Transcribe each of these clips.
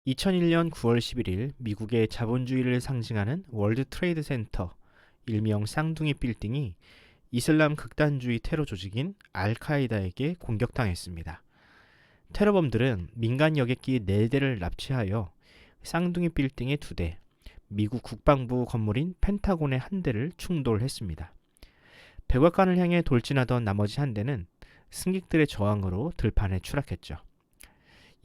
2001년 9월 11일 미국의 자본주의를 상징하는 월드 트레이드 센터, 일명 쌍둥이 빌딩이 이슬람 극단주의 테러 조직인 알카에다에게 공격당했습니다. 테러범들은 민간 여객기 4대를 납치하여 쌍둥이 빌딩의 2대, 미국 국방부 건물인 펜타곤의 1대를 충돌했습니다. 백악관을 향해 돌진하던 나머지 1대는 승객들의 저항으로 들판에 추락했죠.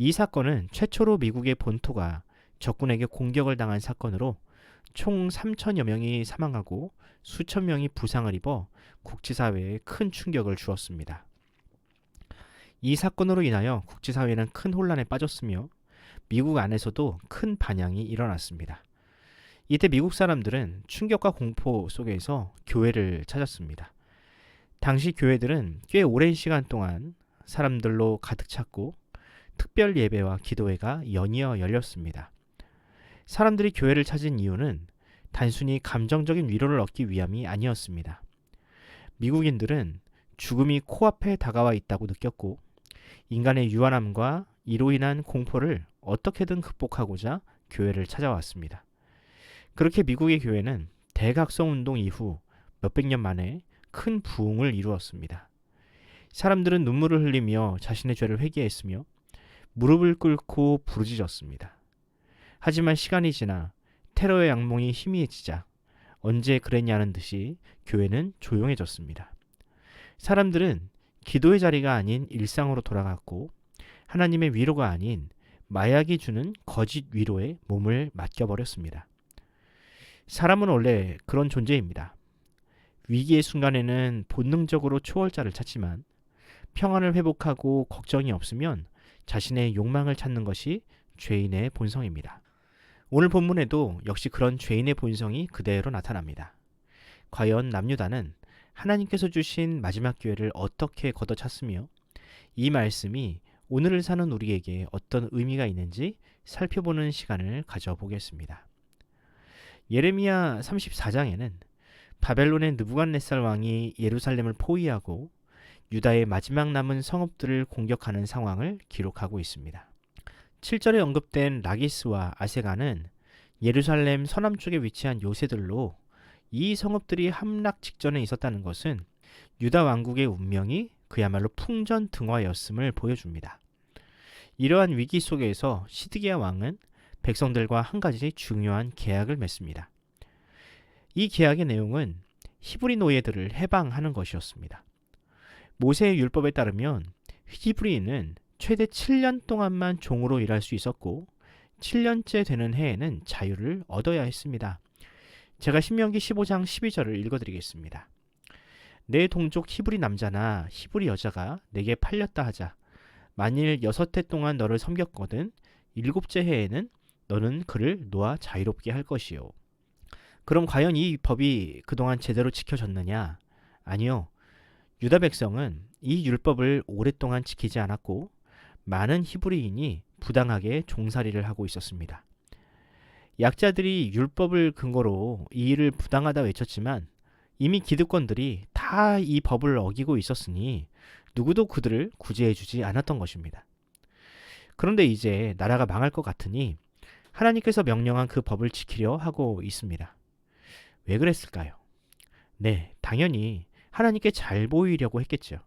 이 사건은 최초로 미국의 본토가 적군에게 공격을 당한 사건으로 총 3천여 명이 사망하고 수천 명이 부상을 입어 국제사회에 큰 충격을 주었습니다. 이 사건으로 인하여 국제사회는 큰 혼란에 빠졌으며 미국 안에서도 큰 반향이 일어났습니다. 이때 미국 사람들은 충격과 공포 속에서 교회를 찾았습니다. 당시 교회들은 꽤 오랜 시간 동안 사람들로 가득 찼고 특별 예배와 기도회가 연이어 열렸습니다. 사람들이 교회를 찾은 이유는 단순히 감정적인 위로를 얻기 위함이 아니었습니다. 미국인들은 죽음이 코앞에 다가와 있다고 느꼈고 인간의 유한함과 이로 인한 공포를 어떻게든 극복하고자 교회를 찾아왔습니다. 그렇게 미국의 교회는 대각성 운동 이후 몇백 년 만에 큰 부흥을 이루었습니다. 사람들은 눈물을 흘리며 자신의 죄를 회개했으며 무릎을 꿇고 부르짖었습니다. 하지만 시간이 지나 테러의 악몽이 희미해지자 언제 그랬냐는 듯이 교회는 조용해졌습니다. 사람들은 기도의 자리가 아닌 일상으로 돌아갔고 하나님의 위로가 아닌 마약이 주는 거짓 위로에 몸을 맡겨버렸습니다. 사람은 원래 그런 존재입니다. 위기의 순간에는 본능적으로 초월자를 찾지만 평안을 회복하고 걱정이 없으면 자신의 욕망을 찾는 것이 죄인의 본성입니다. 오늘 본문에도 역시 그런 죄인의 본성이 그대로 나타납니다. 과연 남유다는 하나님께서 주신 마지막 기회를 어떻게 걷어찼으며 이 말씀이 오늘을 사는 우리에게 어떤 의미가 있는지 살펴보는 시간을 가져보겠습니다. 예레미야 34장에는 바벨론의 느부갓네살 왕이 예루살렘을 포위하고 유다의 마지막 남은 성읍들을 공격하는 상황을 기록하고 있습니다. 7절에 언급된 라기스와 아세가는 예루살렘 서남쪽에 위치한 요새들로 이 성읍들이 함락 직전에 있었다는 것은 유다 왕국의 운명이 그야말로 풍전등화였음을 보여줍니다. 이러한 위기 속에서 시드기야 왕은 백성들과 한 가지 중요한 계약을 맺습니다. 이 계약의 내용은 히브리 노예들을 해방하는 것이었습니다. 모세의 율법에 따르면 히브리인은 최대 7년 동안만 종으로 일할 수 있었고 7년째 되는 해에는 자유를 얻어야 했습니다. 제가 신명기 15장 12절을 읽어드리겠습니다. 내 동족 히브리 남자나 히브리 여자가 내게 팔렸다 하자. 만일 6해 동안 너를 섬겼거든 7째 해에는 너는 그를 놓아 자유롭게 할 것이요. 그럼 과연 이 법이 그동안 제대로 지켜졌느냐? 아니요. 유다 백성은 이 율법을 오랫동안 지키지 않았고 많은 히브리인이 부당하게 종살이를 하고 있었습니다. 약자들이 율법을 근거로 이 일을 부당하다 외쳤지만 이미 기득권들이 다 이 법을 어기고 있었으니 누구도 그들을 구제해주지 않았던 것입니다. 그런데 이제 나라가 망할 것 같으니 하나님께서 명령한 그 법을 지키려 하고 있습니다. 왜 그랬을까요? 네, 당연히 하나님께 잘 보이려고 했겠죠.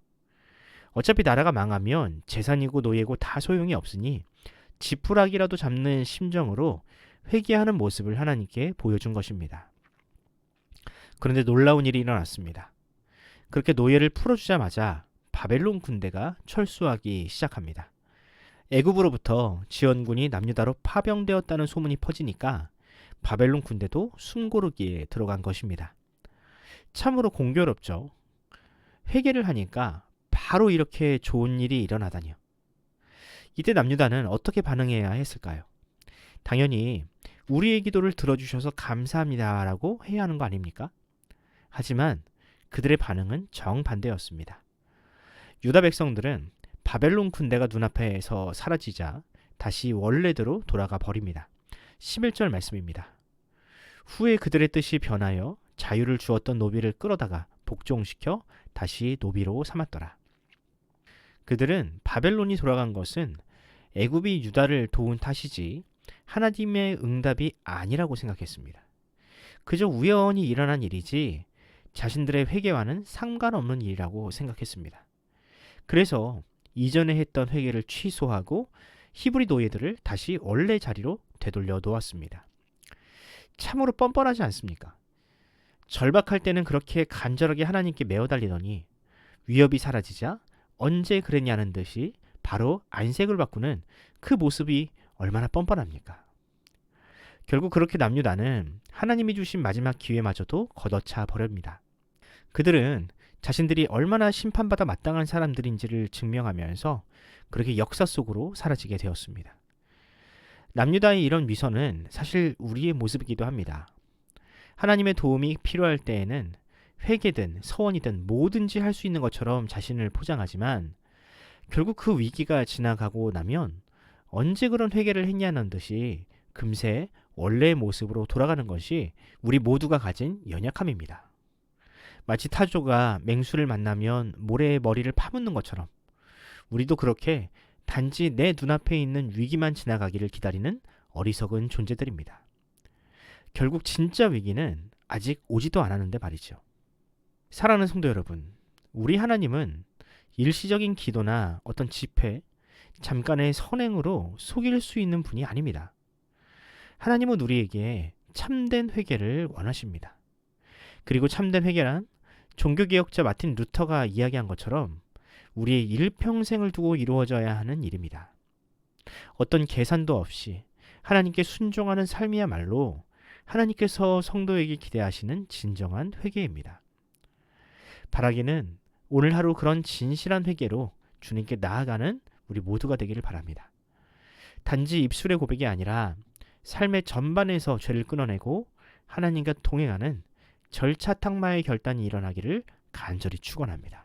어차피 나라가 망하면 재산이고 노예고 다 소용이 없으니 지푸라기라도 잡는 심정으로 회개하는 모습을 하나님께 보여준 것입니다. 그런데 놀라운 일이 일어났습니다. 그렇게 노예를 풀어주자마자 바벨론 군대가 철수하기 시작합니다. 애굽으로부터 지원군이 남유다로 파병되었다는 소문이 퍼지니까 바벨론 군대도 숨고르기에 들어간 것입니다. 참으로 공교롭죠. 회개를 하니까 바로 이렇게 좋은 일이 일어나다니요. 이때 남유다는 어떻게 반응해야 했을까요? 당연히 우리의 기도를 들어주셔서 감사합니다라고 해야 하는 거 아닙니까? 하지만 그들의 반응은 정반대였습니다. 유다 백성들은 바벨론 군대가 눈앞에서 사라지자 다시 원래대로 돌아가 버립니다. 11절 말씀입니다. 후에 그들의 뜻이 변하여 자유를 주었던 노비를 끌어다가 복종시켜 다시 노비로 삼았더라. 그들은 바벨론이 돌아간 것은 애굽이 유다를 도운 탓이지 하나님의 응답이 아니라고 생각했습니다. 그저 우연히 일어난 일이지 자신들의 회개와는 상관없는 일이라고 생각했습니다. 그래서 이전에 했던 회개를 취소하고 히브리 노예들을 다시 원래 자리로 되돌려 놓았습니다. 참으로 뻔뻔하지 않습니까? 절박할 때는 그렇게 간절하게 하나님께 매어달리더니 위협이 사라지자 언제 그랬냐는 듯이 바로 안색을 바꾸는 그 모습이 얼마나 뻔뻔합니까? 결국 그렇게 남유다는 하나님이 주신 마지막 기회마저도 걷어차 버립니다. 그들은 자신들이 얼마나 심판받아 마땅한 사람들인지를 증명하면서 그렇게 역사 속으로 사라지게 되었습니다. 남유다의 이런 위선은 사실 우리의 모습이기도 합니다. 하나님의 도움이 필요할 때에는 회개든 서원이든 뭐든지 할 수 있는 것처럼 자신을 포장하지만 결국 그 위기가 지나가고 나면 언제 그런 회개를 했냐는 듯이 금세 원래의 모습으로 돌아가는 것이 우리 모두가 가진 연약함입니다. 마치 타조가 맹수를 만나면 모래의 머리를 파묻는 것처럼 우리도 그렇게 단지 내 눈앞에 있는 위기만 지나가기를 기다리는 어리석은 존재들입니다. 결국 진짜 위기는 아직 오지도 않았는데 말이죠. 사랑하는 성도 여러분, 우리 하나님은 일시적인 기도나 어떤 집회, 잠깐의 선행으로 속일 수 있는 분이 아닙니다. 하나님은 우리에게 참된 회개를 원하십니다. 그리고 참된 회개란 종교개혁자 마틴 루터가 이야기한 것처럼 우리의 일평생을 두고 이루어져야 하는 일입니다. 어떤 계산도 없이 하나님께 순종하는 삶이야말로 하나님께서 성도에게 기대하시는 진정한 회개입니다. 바라기는 오늘 하루 그런 진실한 회개로 주님께 나아가는 우리 모두가 되기를 바랍니다. 단지 입술의 고백이 아니라 삶의 전반에서 죄를 끊어내고 하나님과 동행하는 절차탕마의 결단이 일어나기를 간절히 축원합니다.